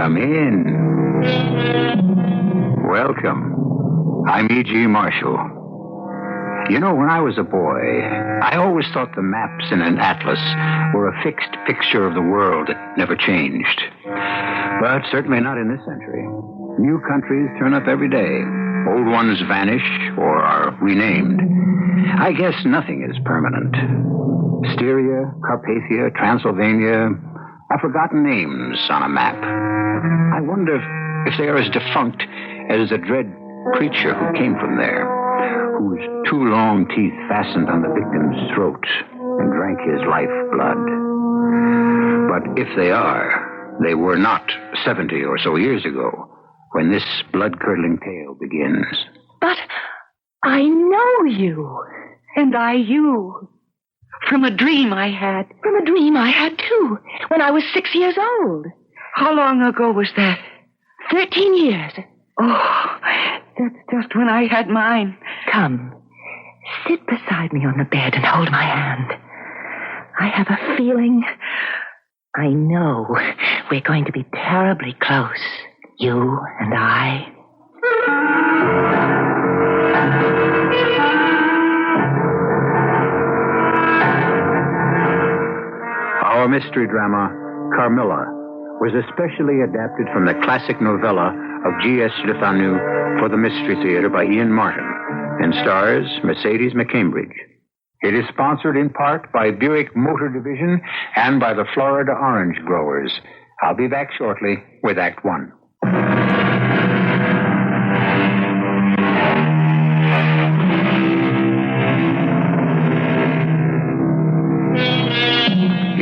Come in. Welcome. I'm E.G. Marshall. You know, when I was a boy, I always thought the maps in an atlas were a fixed picture of the world that never changed. But certainly not in this century. New countries turn up every day. Old ones vanish or are renamed. I guess nothing is permanent. Styria, Carpathia, Transylvania are forgotten names on a map. I wonder if they are as defunct as the dread creature who came from there, whose two long teeth fastened on the victim's throat and drank his lifeblood. But if they are, they were not 70 or so years ago when this blood-curdling tale begins. But I know you, and I you. From a dream I had. From a dream I had, too, when I was 6 years old. How long ago was that? 13 years. Oh, that's just when I had mine. Come, sit beside me on the bed and hold my hand. I have a feeling, I know we're going to be terribly close, you and I. Our mystery drama, Carmilla, was especially adapted from the classic novella of G.S. Lefanu for the Mystery Theater by Ian Martin and stars Mercedes McCambridge. It is sponsored in part by Buick Motor Division and by the Florida Orange Growers. I'll be back shortly with Act One.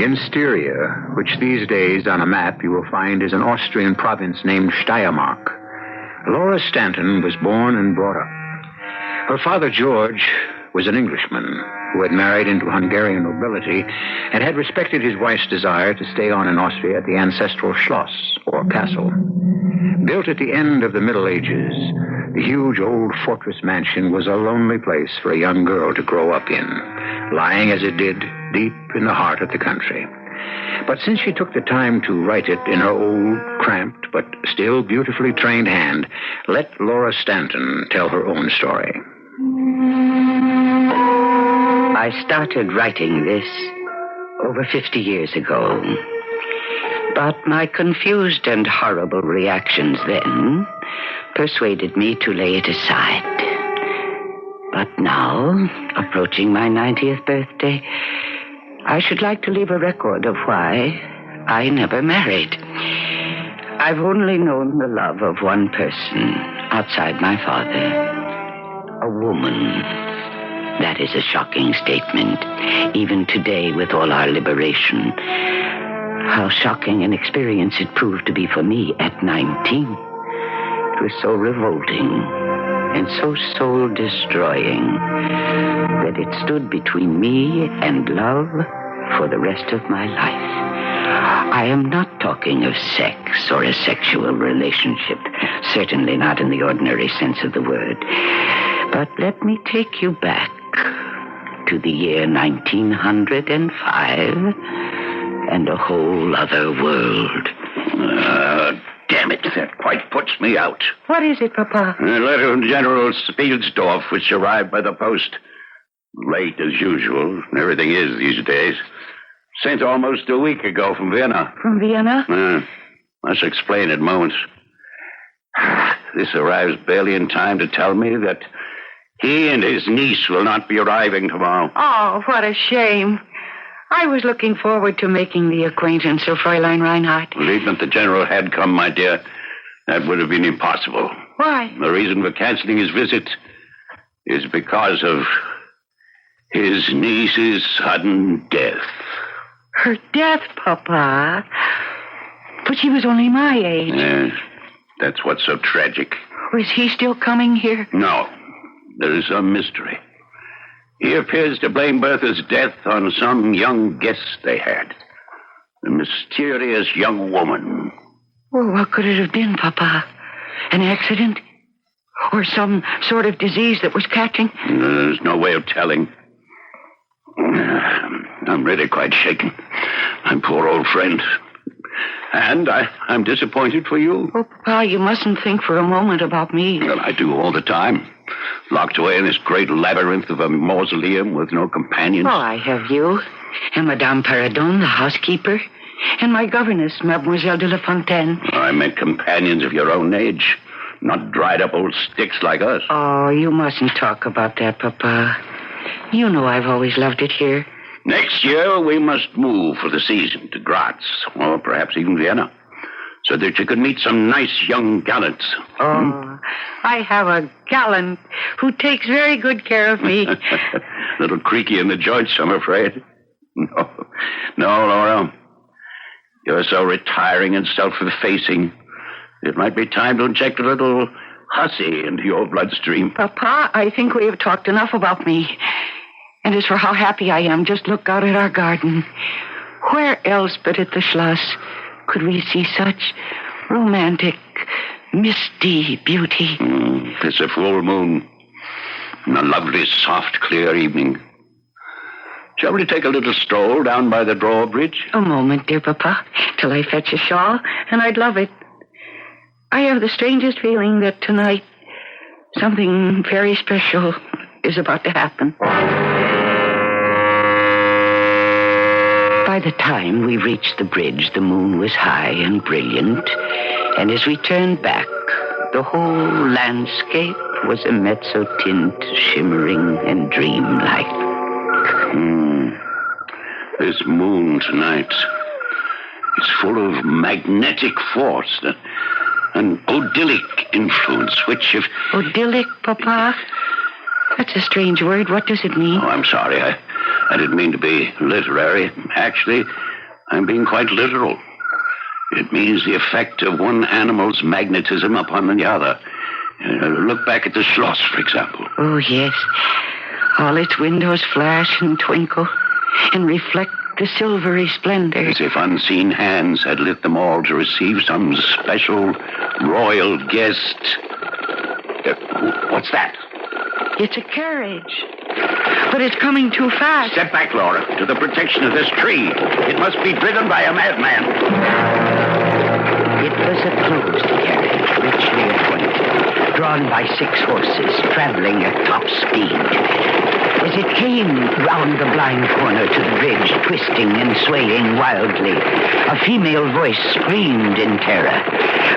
In Styria, which these days on a map you will find is an Austrian province named Steiermark, Laura Stanton was born and brought up. Her father, George, was an Englishman who had married into Hungarian nobility and had respected his wife's desire to stay on in Austria at the ancestral Schloss, or castle. Built at the end of the Middle Ages, the huge old fortress mansion was a lonely place for a young girl to grow up in, lying as it did deep in the heart of the country. But since she took the time to write it in her old, cramped, but still beautifully trained hand, let Laura Stanton tell her own story. I started writing this over 50 years ago. But my confused and horrible reactions then persuaded me to lay it aside. But now, approaching my 90th birthday, I should like to leave a record of why I never married. I've only known the love of one person outside my father, a woman. That is a shocking statement, even today with all our liberation. How shocking an experience it proved to be for me at 19. It was so revolting and so soul-destroying that it stood between me and love for the rest of my life. I am not talking of sex or a sexual relationship, certainly not in the ordinary sense of the word. But let me take you back to the year 1905 and a whole other world. Damn it, that quite puts me out. What is it, Papa? A letter from General Spielsdorf, which arrived by the post. Late as usual. Everything is these days. Sent almost a week ago from Vienna. From Vienna? Must explain at moments. This arrives barely in time to tell me that he and his niece will not be arriving tomorrow. Oh, what a shame. I was looking forward to making the acquaintance of Fräulein Reinhardt. Even if the general had come, my dear, that would have been impossible. Why? The reason for canceling his visit is because of his niece's sudden death. Her death, Papa? But she was only my age. Yes, that's what's so tragic. Was he still coming here? No, there is a mystery. He appears to blame Bertha's death on some young guest they had. A mysterious young woman. Well, what could it have been, Papa? An accident? Or some sort of disease that was catching? There's no way of telling. I'm really quite shaken. My poor old friend. And I'm disappointed for you. Oh, Papa, you mustn't think for a moment about me. Well, I do all the time. Locked away in this great labyrinth of a mausoleum with no companions. Oh, I have you. And Madame Paradon, the housekeeper. And my governess, Mademoiselle de la Fontaine. I meant companions of your own age. Not dried-up old sticks like us. Oh, you mustn't talk about that, Papa. You know I've always loved it here. Next year, we must move for the season to Graz, or perhaps even Vienna, so that you could meet some nice young gallants. Oh, I have a gallant who takes very good care of me. Little creaky in the joints, I'm afraid. No, Laura. You're so retiring and self-effacing. It might be time to inject a little hussy into your bloodstream. Papa, I think we have talked enough about me. And as for how happy I am, just look out at our garden. Where else but at the Schloss could we see such romantic, misty beauty? It's a full moon. And a lovely, soft, clear evening. Shall we take a little stroll down by the drawbridge? A moment, dear Papa, till I fetch a shawl, and I'd love it. I have the strangest feeling that tonight something very special is about to happen. By the time we reached the bridge, the moon was high and brilliant, and as we turned back, the whole landscape was a mezzo-tint, shimmering and dreamlike. This moon tonight is full of magnetic force, an odyllic influence, which if... Odyllic, Papa? That's a strange word. What does it mean? Oh, I'm sorry. I didn't mean to be literary. Actually, I'm being quite literal. It means the effect of one animal's magnetism upon the other. Look back at the Schloss, for example. Oh, yes. All its windows flash and twinkle and reflect the silvery splendor. As if unseen hands had lit them all to receive some special royal guest. What's that? It's a carriage. But it's coming too fast. Step back, Laura, to the protection of this tree. It must be driven by a madman. It was a closed carriage, richly appointed, drawn by 6 horses, traveling at top speed. As it came round the blind corner to the bridge, twisting and swaying wildly, a female voice screamed in terror.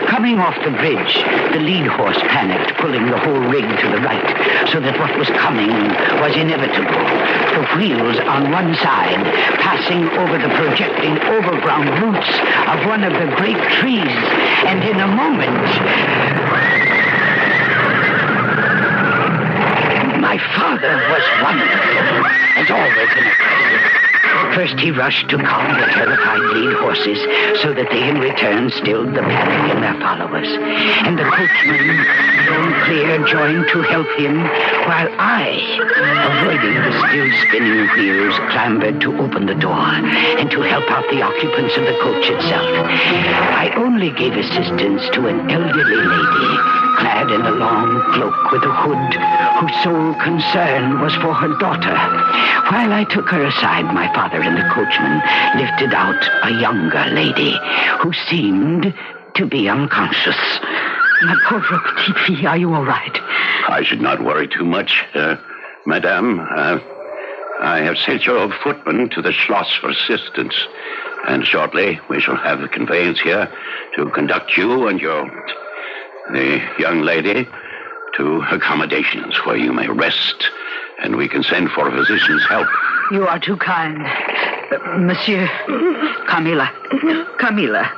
Coming off the bridge, the lead horse panicked, pulling the whole rig to the right, so that what was coming was inevitable. The wheels on one side, passing over the projecting overground roots of one of the great trees, and in a moment... My father was wonderful, as always in a crisis. First he rushed to calm the terrified lead horses, so that they in return stilled the panic in their followers. And the coachman, Don Clear, joined to help him, while I, avoiding the still spinning wheels, clambered to open the door and to help out the occupants of the coach itself. I only gave assistance to an elderly lady, clad in a long cloak with a hood, whose sole concern was for her daughter. While I took her aside, my father and the coachman lifted out a younger lady who seemed to be unconscious. My poor petite fille, are you all right? I should not worry too much, Madame. I have sent your footman to the Schloss for assistance, and shortly we shall have the conveyance here to conduct you and the young lady to accommodations where you may rest, and we can send for a physician's help. You are too kind. Monsieur. Carmilla. Carmilla,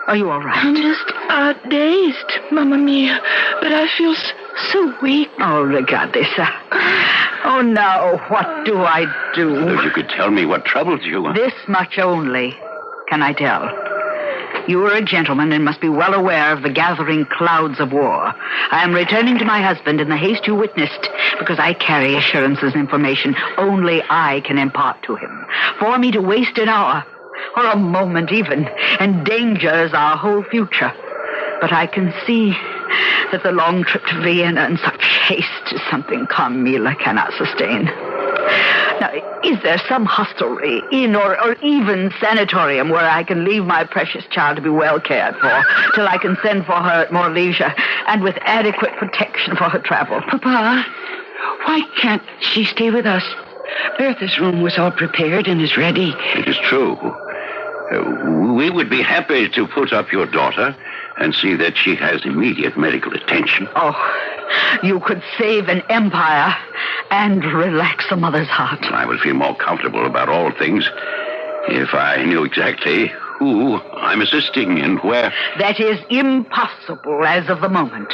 are you all right? I'm just dazed, Mamma Mia, but I feel so weak. Oh, Regatissa. Oh, no, what do I do? If you could tell me what troubles you. This much only can I tell. You are a gentleman and must be well aware of the gathering clouds of war. I am returning to my husband in the haste you witnessed because I carry assurances and information only I can impart to him. For me to waste an hour, or a moment even, endangers our whole future. But I can see that the long trip to Vienna in such haste is something Carmilla cannot sustain. Now, is there some hostelry, inn, or even sanatorium where I can leave my precious child to be well cared for till I can send for her at more leisure and with adequate protection for her travel? Papa, why can't she stay with us? Bertha's room was all prepared and is ready. It is true. We would be happy to put up your daughter and see that she has immediate medical attention. Oh, you could save an empire and relax a mother's heart. I would feel more comfortable about all things if I knew exactly who I'm assisting and where. That is impossible as of the moment.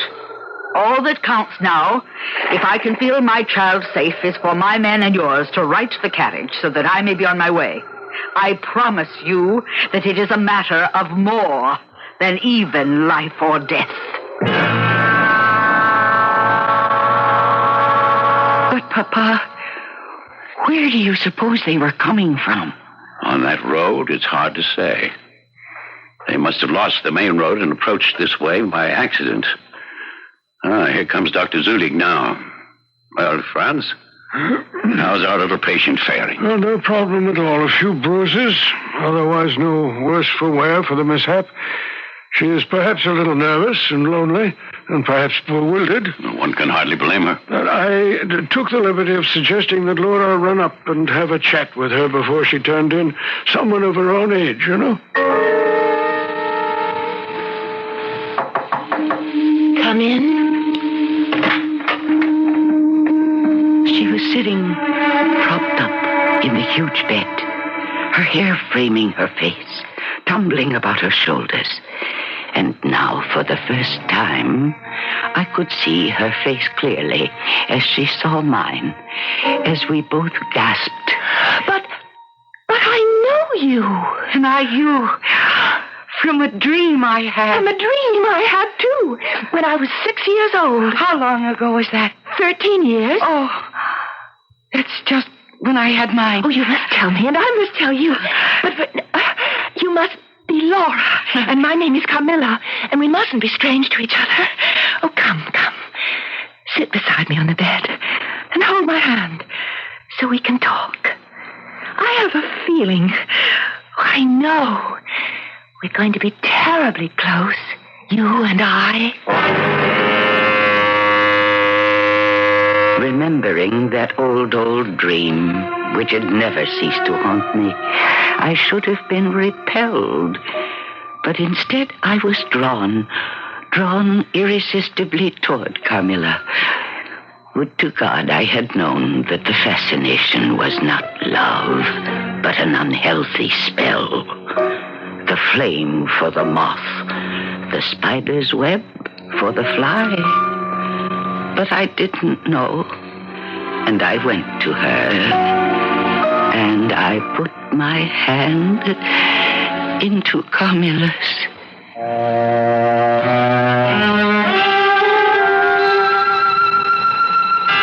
All that counts now, if I can feel my child safe, is for my men and yours to right the carriage so that I may be on my way. I promise you that it is a matter of more than even life or death. But, Papa, where do you suppose they were coming from? On that road, it's hard to say. They must have lost the main road and approached this way by accident. Here comes Dr. Zulig now. Well, Franz, how's our little patient faring? Well, no problem at all. A few bruises, otherwise no worse for wear for the mishap. She is perhaps a little nervous and lonely, and perhaps bewildered. One can hardly blame her. I took the liberty of suggesting that Laura run up and have a chat with her before she turned in. Someone of her own age, you know. Come in. She was sitting propped up in the huge bed, her hair framing her face, tumbling about her shoulders. And now, for the first time, I could see her face clearly as she saw mine, as we both gasped. But I know you. And I you. From a dream I had. From a dream I had, too, when I was 6 years old. How long ago was that? 13 years. Oh, that's just when I had mine. Oh, you must tell me, and I must tell you. But you must be Laura, and my name is Carmilla, and we mustn't be strange to each other. Oh, come. Sit beside me on the bed and hold my hand so we can talk. I have a feeling, I know, we're going to be terribly close, you and I. Remembering that old dream, which had never ceased to haunt me, I should have been repelled. But instead I was drawn irresistibly toward Carmilla. Would to God I had known that the fascination was not love, but an unhealthy spell. The flame for the moth, the spider's web for the fly. But I didn't know, and I went to her, and I put my hand into Carmilla's.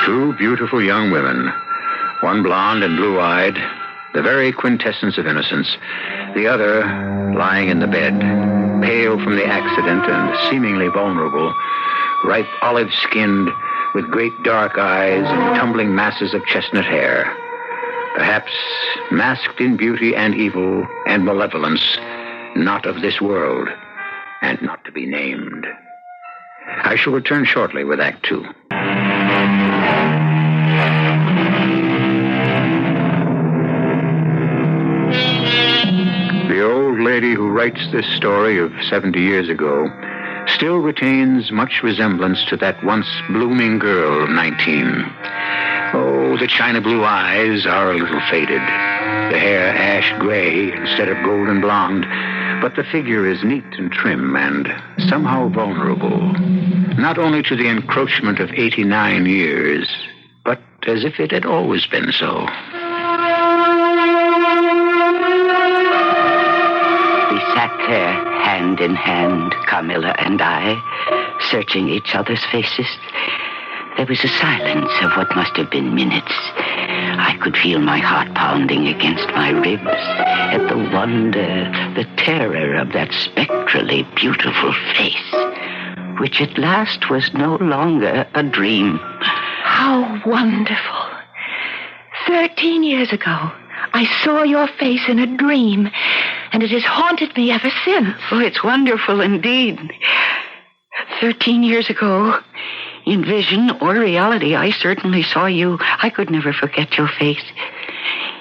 Two beautiful young women, one blonde and blue-eyed, the very quintessence of innocence, the other lying in the bed, pale from the accident and seemingly vulnerable, ripe olive-skinned, with great dark eyes and tumbling masses of chestnut hair. Perhaps masked in beauty and evil and malevolence, not of this world, and not to be named. I shall return shortly with Act Two. The old lady who writes this story of 70 years ago still retains much resemblance to that once blooming girl of 19. Oh, the china blue eyes are a little faded, the hair ash gray instead of golden blonde, but the figure is neat and trim and somehow vulnerable, not only to the encroachment of 89 years, but as if it had always been so. We sat there, hand in hand, Carmilla and I, searching each other's faces. There was a silence of what must have been minutes. I could feel my heart pounding against my ribs at the wonder, the terror of that spectrally beautiful face, which at last was no longer a dream. How wonderful. 13 years ago, I saw your face in a dream, and it has haunted me ever since. Oh, it's wonderful indeed. 13 years ago, in vision or reality, I certainly saw you. I could never forget your face.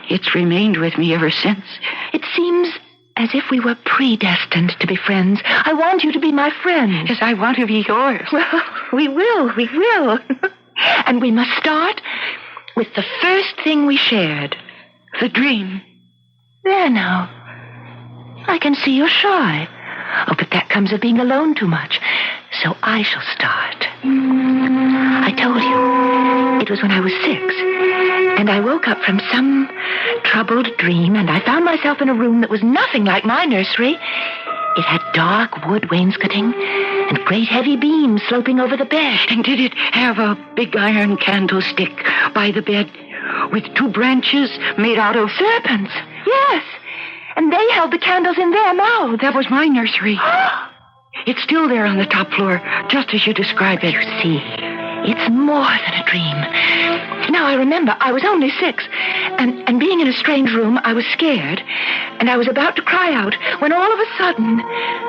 It's remained with me ever since. It seems as if we were predestined to be friends. I want you to be my friend. Yes, I want to be yours. Well, we will. And we must start with the first thing we shared. The dream. There now. I can see you're shy. Oh, but that comes of being alone too much. So I shall start. I told you, it was when I was 6. And I woke up from some troubled dream, and I found myself in a room that was nothing like my nursery. It had dark wood wainscoting and great heavy beams sloping over the bed. And did it have a big iron candlestick by the bed with 2 branches made out of serpents? Yes. And they held the candles in their mouths. That was my nursery. It's still there on the top floor, just as you describe it. You see, it's more than a dream. Now I remember, I was only 6, and being in a strange room, I was scared, and I was about to cry out, when all of a sudden,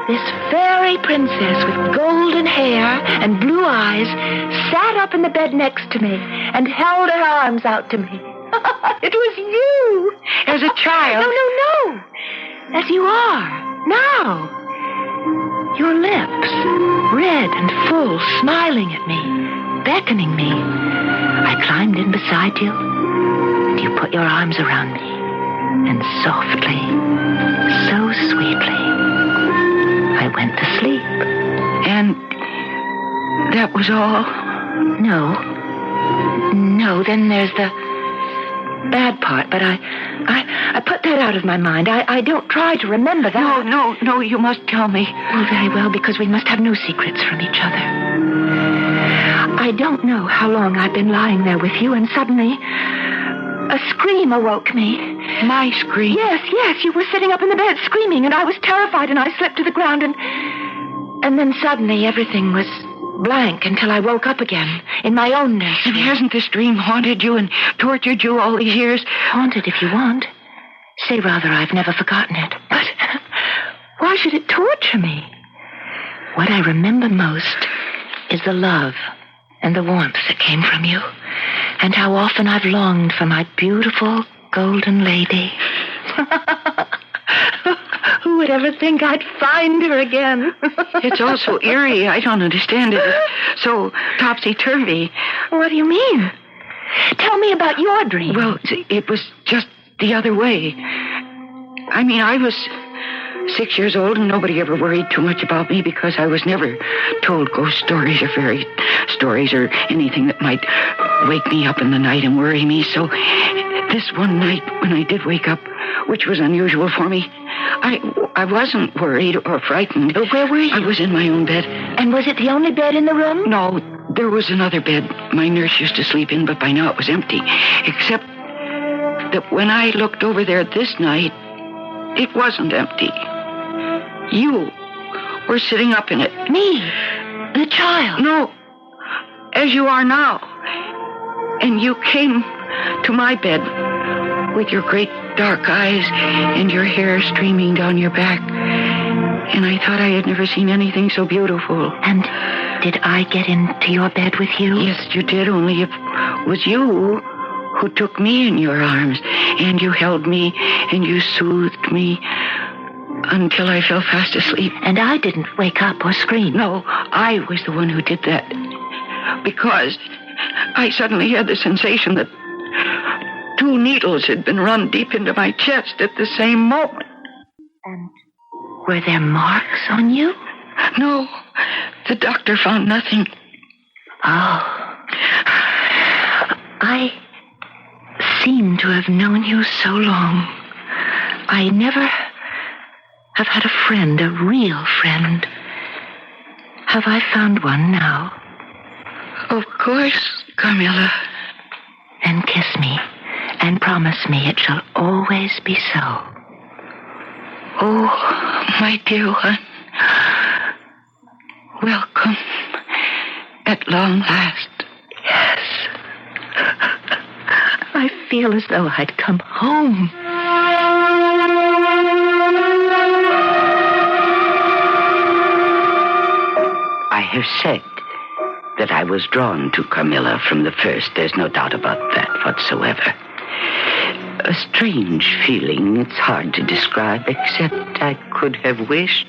this fairy princess with golden hair and blue eyes sat up in the bed next to me and held her arms out to me. It was you! As a child? No. As you are, now. Your lips, red and full, smiling at me, beckoning me. I climbed in beside you, and you put your arms around me, and softly, so sweetly, I went to sleep. And that was all? No, then there's the bad part, but I put that out of my mind. I don't try to remember that. No, you must tell me. Oh, very well, because we must have no secrets from each other. I don't know how long I've been lying there with you, and suddenly a scream awoke me. My scream? Yes, you were sitting up in the bed screaming, and I was terrified, and I slipped to the ground, and then suddenly everything was blank until I woke up again in my own nursery. And hasn't this dream haunted you and tortured you all these years? Haunted, if you want. Say rather, I've never forgotten it. But why should it torture me? What I remember most is the love and the warmth that came from you, and how often I've longed for my beautiful golden lady. Who would ever think I'd find her again? It's all so eerie. I don't understand it. It's so topsy-turvy. What do you mean? Tell me about your dream. Well, it was just the other way. I mean, I was 6 years old, and nobody ever worried too much about me because I was never told ghost stories or fairy stories or anything that might wake me up in the night and worry me. So this one night when I did wake up, which was unusual for me, I wasn't worried or frightened. Where were you? I was in my own bed. And was it the only bed in the room? No, there was another bed my nurse used to sleep in, but by now it was empty. Except that when I looked over there this night, it wasn't empty. You were sitting up in it. Me? The child? No, as you are now. And you came to my bed with your great dark eyes and your hair streaming down your back. And I thought I had never seen anything so beautiful. And did I get into your bed with you? Yes, you did, only it was you who took me in your arms, and you held me, and you soothed me until I fell fast asleep. And I didn't wake up or scream. No, I was the one who did that. Because I suddenly had the sensation that 2 needles had been run deep into my chest at the same moment. And were there marks on you? No, the doctor found nothing. Oh. I seem to have known you so long. I never have had a friend, a real friend. Have I found one now? Of course, Carmilla. Then kiss me and promise me it shall always be so. Oh, my dear one. Welcome at long last. Yes. I feel as though I'd come home. I have said that I was drawn to Carmilla from the first. There's no doubt about that whatsoever. A strange feeling it's hard to describe, except I could have wished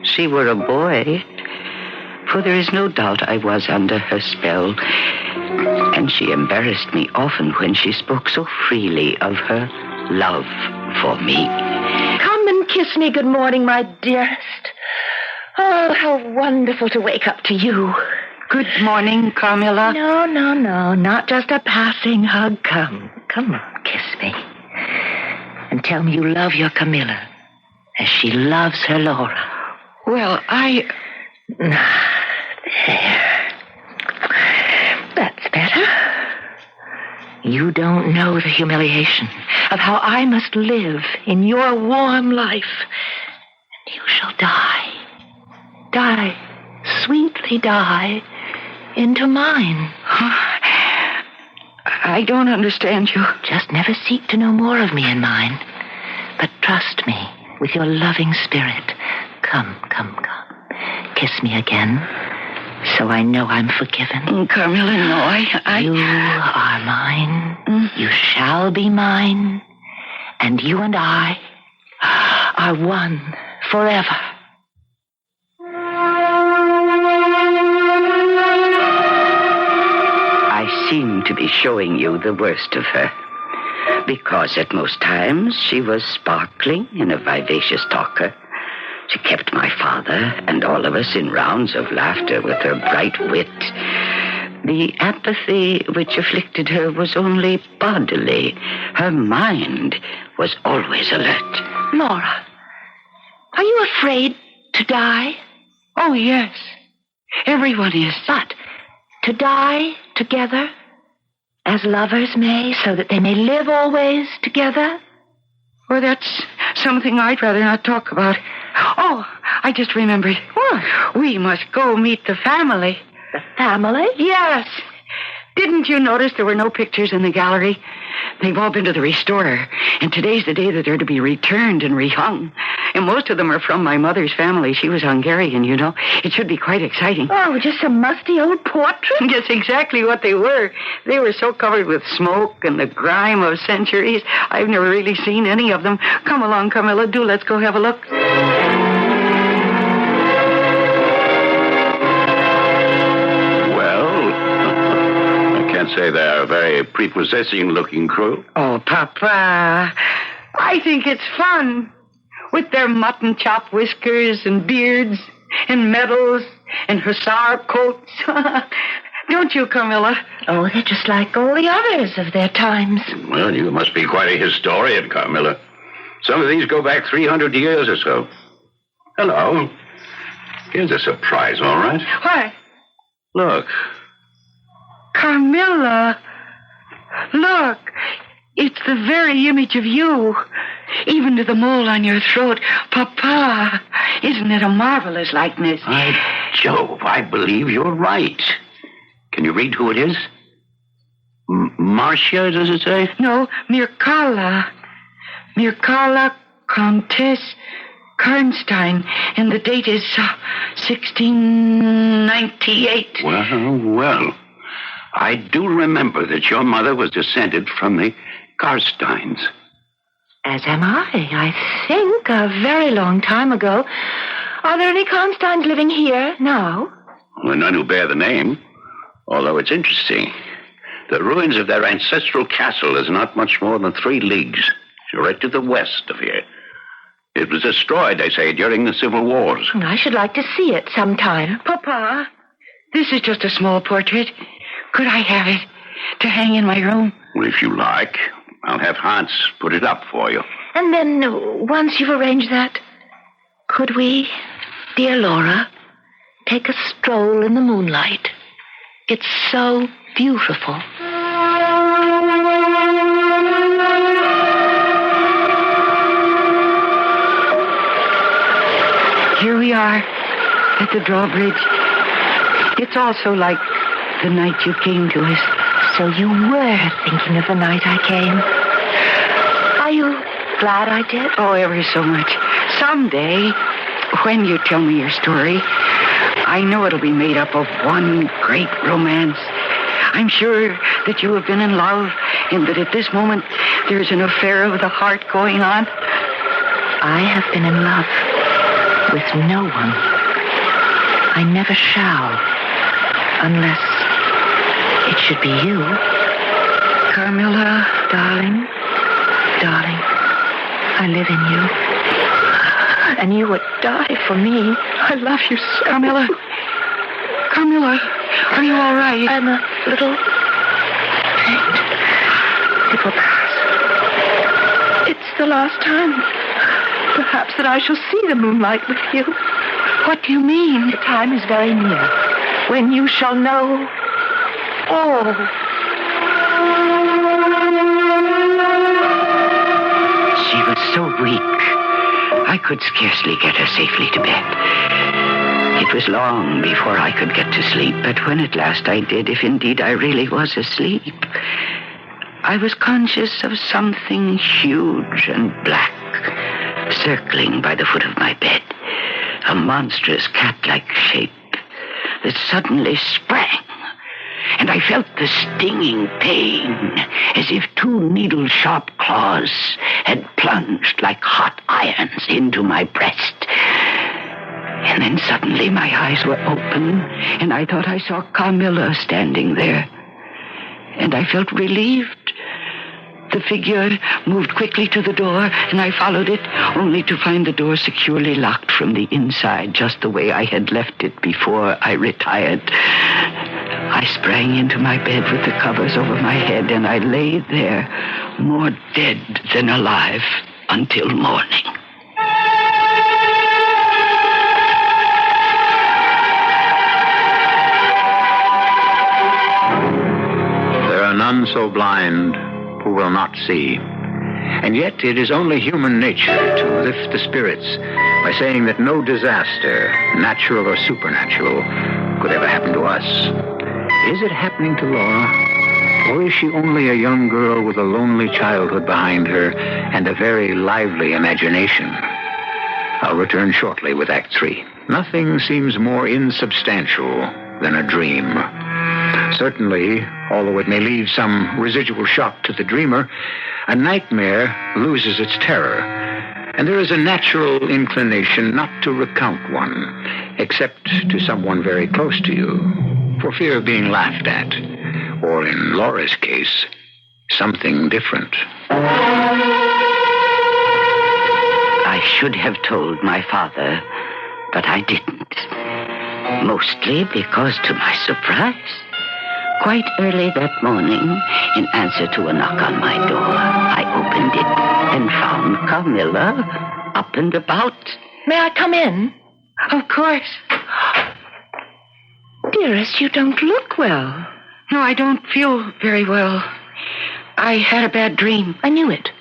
she were a boy. For there is no doubt I was under her spell, and she embarrassed me often when she spoke so freely of her love for me. Come and kiss me good morning, my dearest. Oh, how wonderful to wake up to you. Good morning, Carmilla. No, not just a passing hug. Come on, kiss me. And tell me you love your Carmilla as she loves her Laura. Well, There. That's better. You don't know the humiliation of how I must live in your warm life. And you shall die. Die, sweetly die, into mine. I don't understand you. Just never seek to know more of me and mine. But trust me with your loving spirit. Come. Kiss me again, so I know I'm forgiven. Carmilla, no, You are mine. You shall be mine. And you and I are one forever. I seem to be showing you the worst of her, because at most times she was sparkling and a vivacious talker. She kept my father and all of us in rounds of laughter with her bright wit. The apathy which afflicted her was only bodily. Her mind was always alert. Laura, are you afraid to die? Oh, yes. Everyone is. But to die together, as lovers may, so that they may live always together? Well, that's something I'd rather not talk about. Oh, I just remembered. What? We must go meet the family. The family? Yes. Didn't you notice there were no pictures in the gallery? They've all been to the restorer, and today's the day that they're to be returned and rehung. And most of them are from my mother's family. She was Hungarian, you know. It should be quite exciting. Oh, just some musty old portraits? That's exactly what they were. They were so covered with smoke and the grime of centuries. I've never really seen any of them. Come along, Carmilla. Do let's go have a look. Say they're a very prepossessing-looking crew. Oh, Papa, I think it's fun. With their mutton chop whiskers and beards and medals and hussar coats. Don't you, Carmilla? Oh, they're just like all the others of their times. Well, you must be quite a historian, Carmilla. Some of these go back 300 years or so. Hello. Here's a surprise, all right? What? Look. Carmilla, look, it's the very image of you, even to the mole on your throat. Papa, isn't it a marvelous likeness? By Jove, I believe you're right. Can you read who it is? Marcia, does it say? No, Mircalla. Mircalla Countess Karnstein, and the date is 1698. Well. I do remember that your mother was descended from the Karsteins. As am I think, a very long time ago. Are there any Karnsteins living here now? Well, none who bear the name, although it's interesting. The ruins of their ancestral castle is not much more than 3 leagues, right to the west of here. It was destroyed, they say, during the civil wars. I should like to see it sometime. Papa, this is just a small portrait. Could I have it to hang in my room? Well, if you like, I'll have Hans put it up for you. And then, once you've arranged that, could we, dear Laura, take a stroll in the moonlight? It's so beautiful. Here we are at the drawbridge. It's also like the night you came to us, So you were thinking of the night I came. Are you glad I did? Oh, ever so much. Someday, when you tell me your story, I know it'll be made up of one great romance. I'm sure that you have been in love and that at this moment there's an affair of the heart going on. I have been in love with no one. I never shall, unless it should be you. Carmilla, Darling, I live in you. And you would die for me. I love you so. Carmilla, are you all right? I'm a little faint. It will pass. It's the last time, perhaps, that I shall see the moonlight with you. What do you mean? The time is very near when you shall know all. She was so weak, I could scarcely get her safely to bed. It was long before I could get to sleep, but when at last I did, if indeed I really was asleep, I was conscious of something huge and black circling by the foot of my bed, a monstrous cat-like shape that suddenly sprang, and I felt the stinging pain as if two needle-sharp claws had plunged like hot irons into my breast. And then suddenly my eyes were open, and I thought I saw Carmilla standing there. And I felt relieved. The figure moved quickly to the door, and I followed it, only to find the door securely locked from the inside, just the way I had left it before I retired. I sprang into my bed with the covers over my head, and I lay there, more dead than alive, until morning. There are none so blind who will not see. And yet it is only human nature to lift the spirits by saying that no disaster, natural or supernatural, could ever happen to us. Is it happening to Laura? Or is she only a young girl with a lonely childhood behind her and a very lively imagination? I'll return shortly with Act 3. Nothing seems more insubstantial than a dream. Certainly, although it may leave some residual shock to the dreamer, a nightmare loses its terror, and there is a natural inclination not to recount one, except to someone very close to you, for fear of being laughed at, or in Laura's case, something different. I should have told my father, but I didn't. Mostly because, to my surprise, quite early that morning, in answer to a knock on my door, I opened it and found Carmilla up and about. May I come in? Of course. Dearest, you don't look well. No, I don't feel very well. I had a bad dream. I knew it.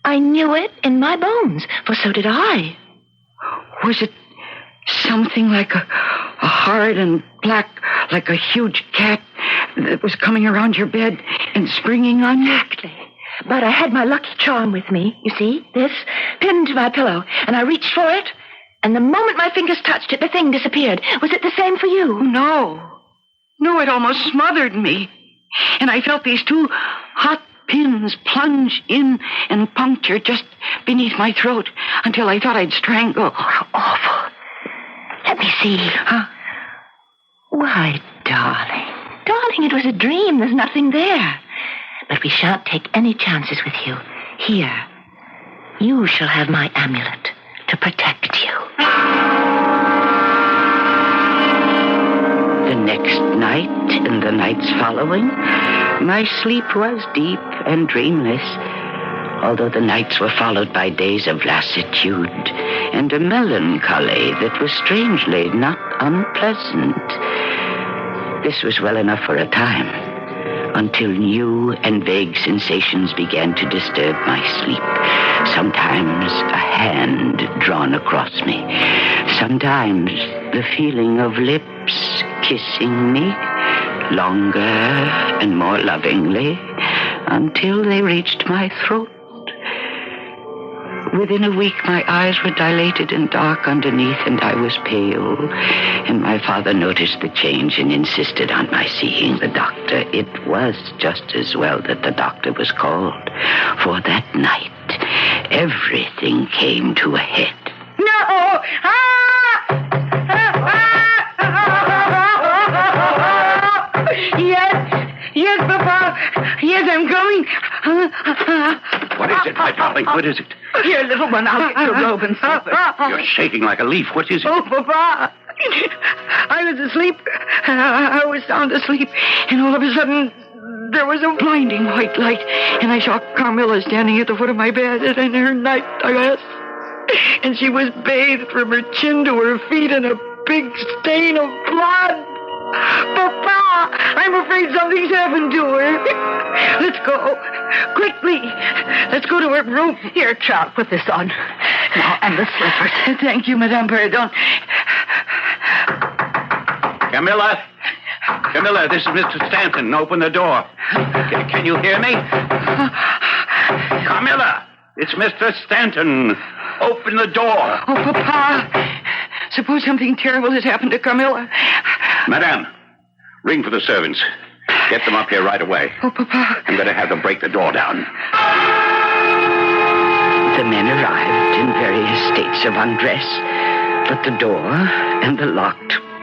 I knew it in my bones, for so did I. Was it something like a hard and black, like a huge cat that was coming around your bed and springing on you? Exactly. But I had my lucky charm with me, you see, this, pinned to my pillow, and I reached for it, and the moment my fingers touched it, the thing disappeared. Was it the same for you? No, it almost smothered me. And I felt these two hot pins plunge in and puncture just beneath my throat until I thought I'd strangle. Oh, how awful. Let me see. Huh? Why, darling, it was a dream. There's nothing there. But we shan't take any chances with you. Here, you shall have my amulet to protect you. The next night and the nights following, my sleep was deep and dreamless, although the nights were followed by days of lassitude and a melancholy that was strangely not unpleasant. This was well enough for a time, until new and vague sensations began to disturb my sleep. Sometimes a hand drawn across me. Sometimes the feeling of lips kissing me, longer and more lovingly, until they reached my throat. Within a week, my eyes were dilated and dark underneath, and I was pale. And my father noticed the change and insisted on my seeing the doctor. It was just as well that the doctor was called, for that night, everything came to a head. No! Yes, Papa. Yes, I'm going. What is it, my darling? What is it? Here, little one, I'll get your robe and slippers. You're shaking like a leaf. What is it? Oh, Papa. I was asleep. I was sound asleep. And all of a sudden, there was a blinding white light. And I saw Carmilla standing at the foot of my bed in her nightdress. And she was bathed from her chin to her feet in a big stain of blood. Papa, I'm afraid something's happened to her. Let's go. Quickly. Let's go to her room. Here, Charles, put this on. Now, and the slippers. Thank you, Madame Pardon. Carmilla? Carmilla, this is Mr. Stanton. Open the door. Can you hear me? Carmilla, it's Mr. Stanton. Open the door. Oh, Papa. Suppose something terrible has happened to Carmilla. Madame, ring for the servants. Get them up here right away. Oh, Papa. I'm going to have them break the door down. The men arrived in various states of undress, but the door and the lock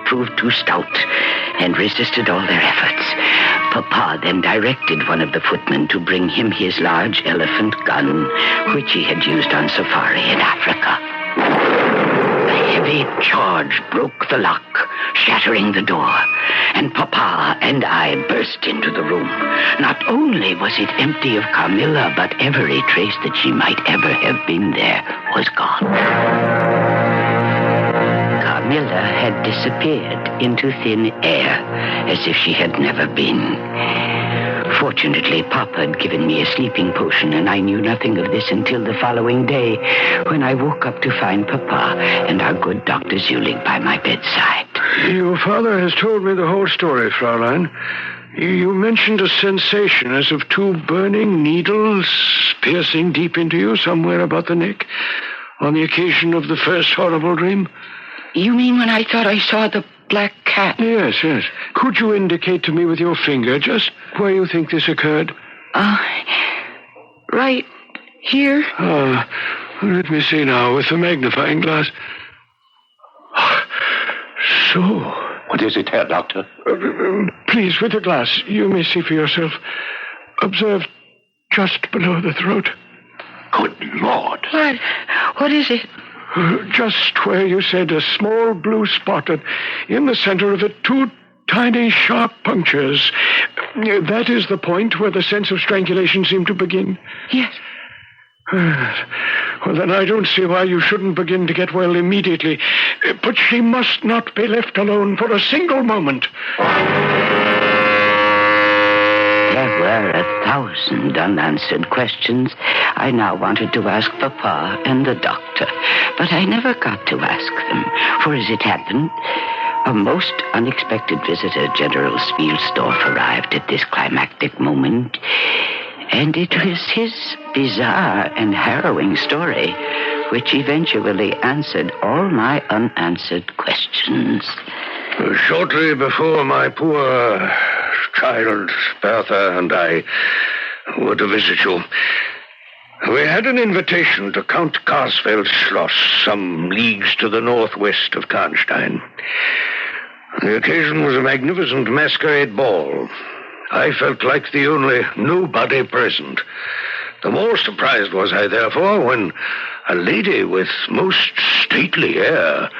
proved too stout and resisted all their efforts. Papa then directed one of the footmen to bring him his large elephant gun, which he had used on safari in Africa. A heavy charge broke the lock, shattering the door, and Papa and I burst into the room. Not only was it empty of Carmilla, but every trace that she might ever have been there was gone. Carmilla had disappeared into thin air, as if she had never been. Fortunately, Papa had given me a sleeping potion, and I knew nothing of this until the following day, when I woke up to find Papa and our good Dr. Zulig by my bedside. Your father has told me the whole story, Fraulein. You mentioned a sensation as of two burning needles piercing deep into you somewhere about the neck on the occasion of the first horrible dream. You mean when I thought I saw the black cat? Yes. Could you indicate to me with your finger just where you think this occurred? Right here. Let me see now with the magnifying glass. So. What is it, Herr Doctor? Please, with the glass, you may see for yourself. Observe just below the throat. Good Lord. What is it? Just where you said a small blue spot, and in the center of it, two tiny sharp punctures. That is the point where the sense of strangulation seemed to begin. Yes. Well, then I don't see why you shouldn't begin to get well immediately. But she must not be left alone for a single moment. There were 1,000 unanswered questions I now wanted to ask Papa and the doctor, but I never got to ask them, for as it happened, a most unexpected visitor, General Spielsdorf, arrived at this climactic moment, and it was his bizarre and harrowing story which eventually answered all my unanswered questions. Shortly before my poor child, Bertha, and I were to visit you, we had an invitation to Count Karsfeld's Schloss, some leagues to the northwest of Karnstein. The occasion was a magnificent masquerade ball. I felt like the only nobody present. The more surprised was I, therefore, when a lady with most stately air,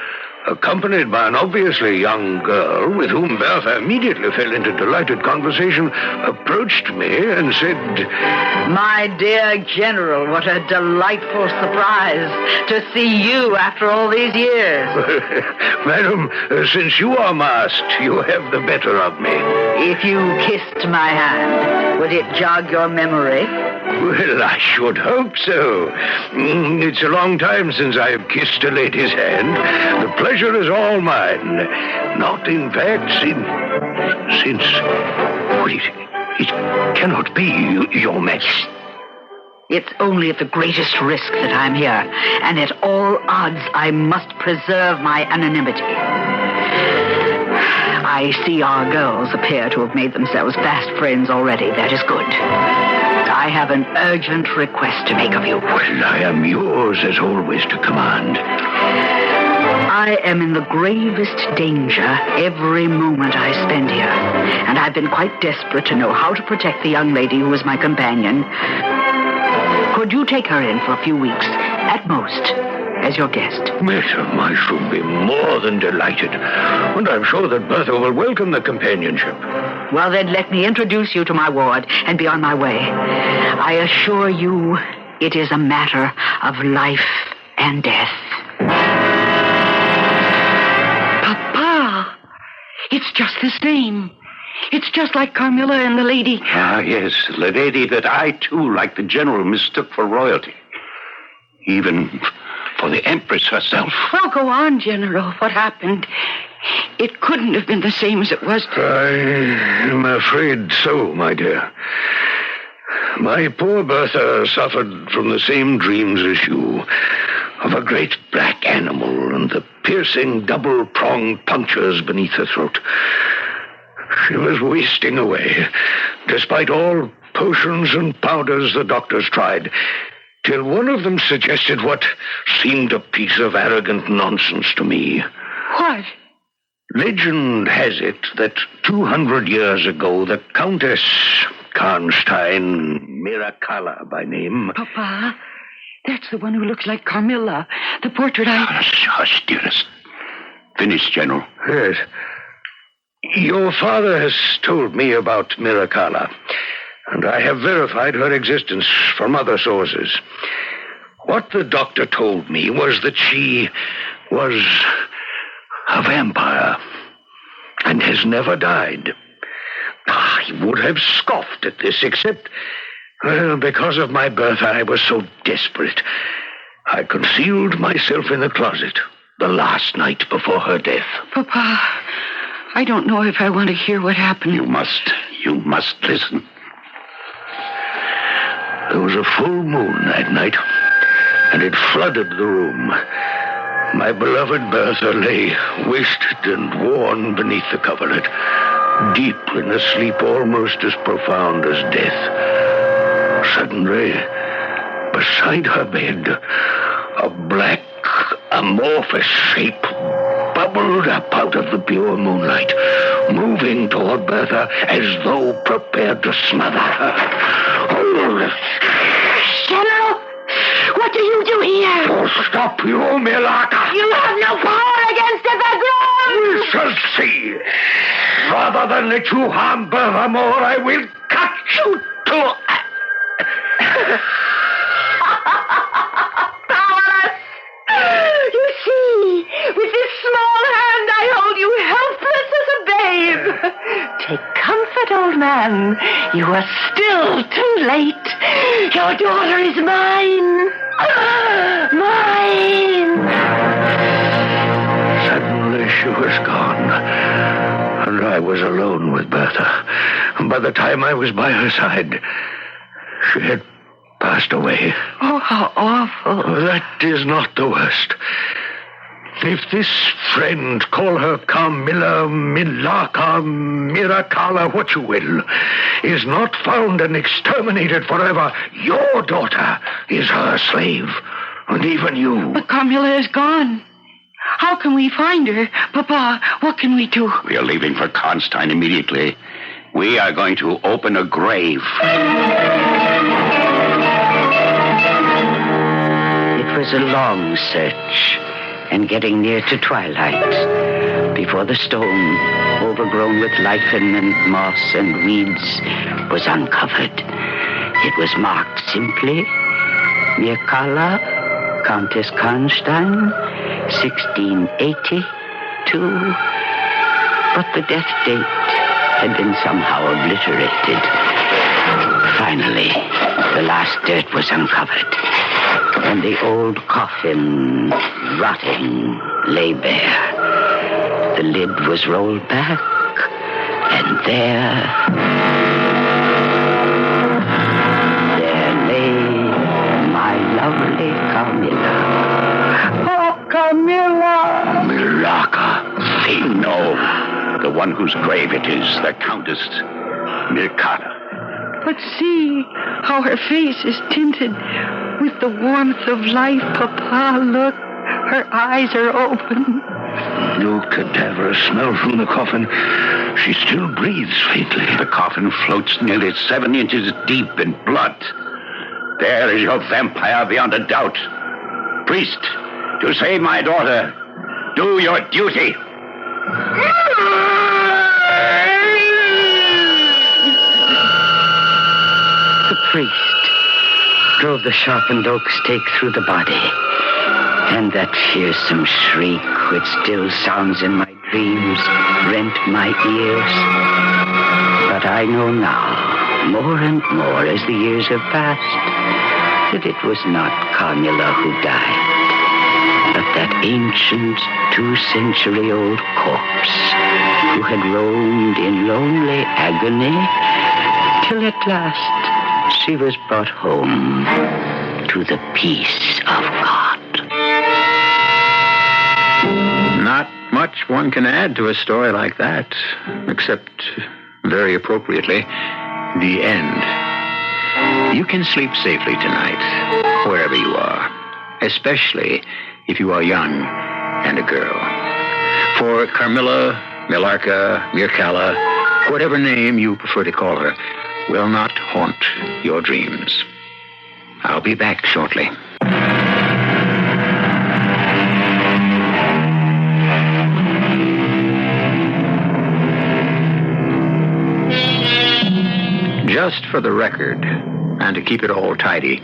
accompanied by an obviously young girl with whom Bertha immediately fell into delighted conversation, approached me and said, "My dear General, what a delightful surprise to see you after all these years." "Madam, since you are masked, you have the better of me." If you kissed my hand, would it jog your memory? Well, I should hope so. It's a long time since I've kissed a lady's hand. The pleasure is all mine. Not, in fact, since... Wait, it cannot be, Your Majesty. It's only at the greatest risk that I'm here, and at all odds I must preserve my anonymity. I see our girls appear to have made themselves fast friends already. That is good. I have an urgent request to make of you. Well, I am yours as always to command. I am in the gravest danger every moment I spend here, and I've been quite desperate to know how to protect the young lady who is my companion. Could you take her in for a few weeks, at most, as your guest? Madam, I should be more than delighted. And I'm sure that Bertha will welcome the companionship. Well, then, let me introduce you to my ward and be on my way. I assure you, it is a matter of life and death. Papa, it's just the same. It's just like Carmilla and the lady. Ah, yes, the lady that I, too, like the general, mistook for royalty. Even for the Empress herself. Oh, go on, General. What happened? It couldn't have been the same as it was. I am afraid so, my dear. My poor Bertha suffered from the same dreams as you, of a great black animal and the piercing double-pronged punctures beneath her throat. She was wasting away, despite all potions and powders the doctors tried, till one of them suggested what seemed a piece of arrogant nonsense to me. What? Legend has it that 200 years ago, the Countess Karnstein, Miracalla by name... Papa, that's the one who looks like Carmilla, the portrait I... Hush, dearest. Finish, General. Yes. Your father has told me about Miracalla, and I have verified her existence from other sources. What the doctor told me was that she was a vampire and has never died. I would have scoffed at this, except, well, because of my birth, I was so desperate. I concealed myself in the closet the last night before her death. Papa, I don't know if I want to hear what happened. You must listen. There was a full moon that night, and it flooded the room. My beloved Bertha lay wasted and worn beneath the coverlet, deep in a sleep almost as profound as death. Suddenly, beside her bed, a black, amorphous shape bubbled up out of the pure moonlight, moving toward Bertha as though prepared to smother her. General, what do you do here? Oh, stop you, Milaka! You have no power against it, We shall see. Rather than let you harm Bertha more, I will cut you to... Powerless! You see, with this small hand I hold you helpless as a babe. Take comfort, old man. You are still too late. Your daughter is mine. Mine. Suddenly she was gone, and I was alone with Bertha. And by the time I was by her side, she had passed away. Oh, how awful. That is not the worst. If this friend, call her Carmilla, Milaka, Miracalla, what you will, is not found and exterminated forever, your daughter is her slave, and even you. But Carmilla is gone. How can we find her? Papa, what can we do? We are leaving for Karnstein immediately. We are going to open a grave. It was a long search, and getting near to twilight, before the stone, overgrown with lichen and moss and weeds, was uncovered. It was marked simply, Miracalla, Countess Karnstein, 1680 to... But the death date had been somehow obliterated. Finally, the last dirt was uncovered, and the old coffin, rotting, lay bare. The lid was rolled back, and there lay my lovely Carmilla. Oh, Carmilla! Milaka. No, the one whose grave it is, the Countess Mircana. But see how her face is tinted with the warmth of life, Papa. Look, her eyes are open. No cadaverous smell from the coffin. She still breathes faintly. The coffin floats nearly 7 inches deep in blood. There is your vampire beyond a doubt. Priest, to save my daughter, do your duty. The priest drove the sharpened oak stake through the body, and that fearsome shriek which still sounds in my dreams rent my ears. But I know now, more and more as the years have passed, that it was not Carmilla who died, but that ancient 2-century-old corpse who had roamed in lonely agony till at last she was brought home to the peace of God. Not much one can add to a story like that, except, very appropriately, the end. You can sleep safely tonight, wherever you are, especially if you are young and a girl. For Carmilla, Milarca, Mircala, whatever name you prefer to call her, will not haunt your dreams. I'll be back shortly. Just for the record, and to keep it all tidy,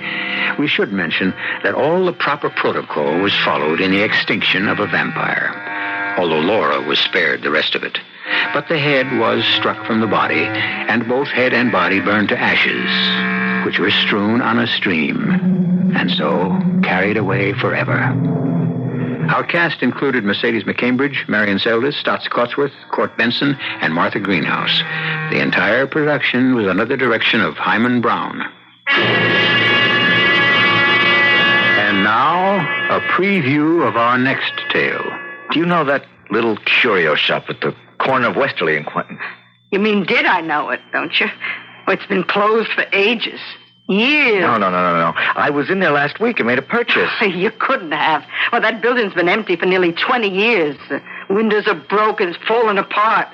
we should mention that all the proper protocol was followed in the extinction of a vampire, although Laura was spared the rest of it. But the head was struck from the body, and both head and body burned to ashes, which were strewn on a stream, and so carried away forever. Our cast included Mercedes McCambridge, Marion Seldes, Stotts Cotsworth, Court Benson, and Martha Greenhouse. The entire production was under the direction of Hyman Brown. And now, a preview of our next tale. Do you know that little curio shop at the corner of Westerly and Quentin? You mean, did I know it, don't you? Well, it's been closed for ages. Years. No. I was in there last week and made a purchase. You couldn't have. Well, that building's been empty for nearly 20 years. The windows are broken, it's fallen apart.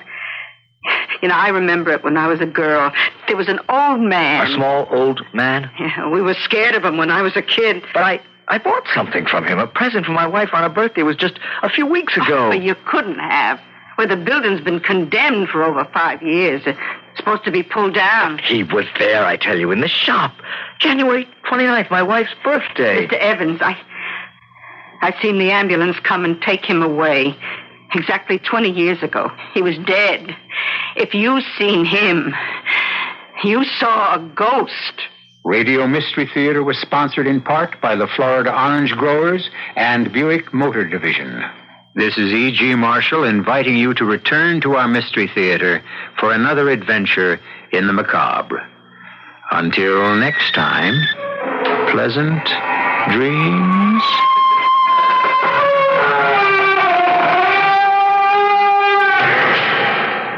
You know, I remember it when I was a girl. There was an old man. A small old man? Yeah, we were scared of him when I was a kid. But I bought something from him, a present for my wife on her birthday. It was just a few weeks ago. But you couldn't have. Well, the building's been condemned for over 5 years. It's supposed to be pulled down. He was there, I tell you, in the shop. January 29th, my wife's birthday. Mr. Evans, I seen the ambulance come and take him away. Exactly 20 years ago. He was dead. If you seen him, you saw a ghost. Radio Mystery Theater was sponsored in part by the Florida Orange Growers and Buick Motor Division. This is E.G. Marshall inviting you to return to our Mystery Theater for another adventure in the macabre. Until next time, pleasant dreams.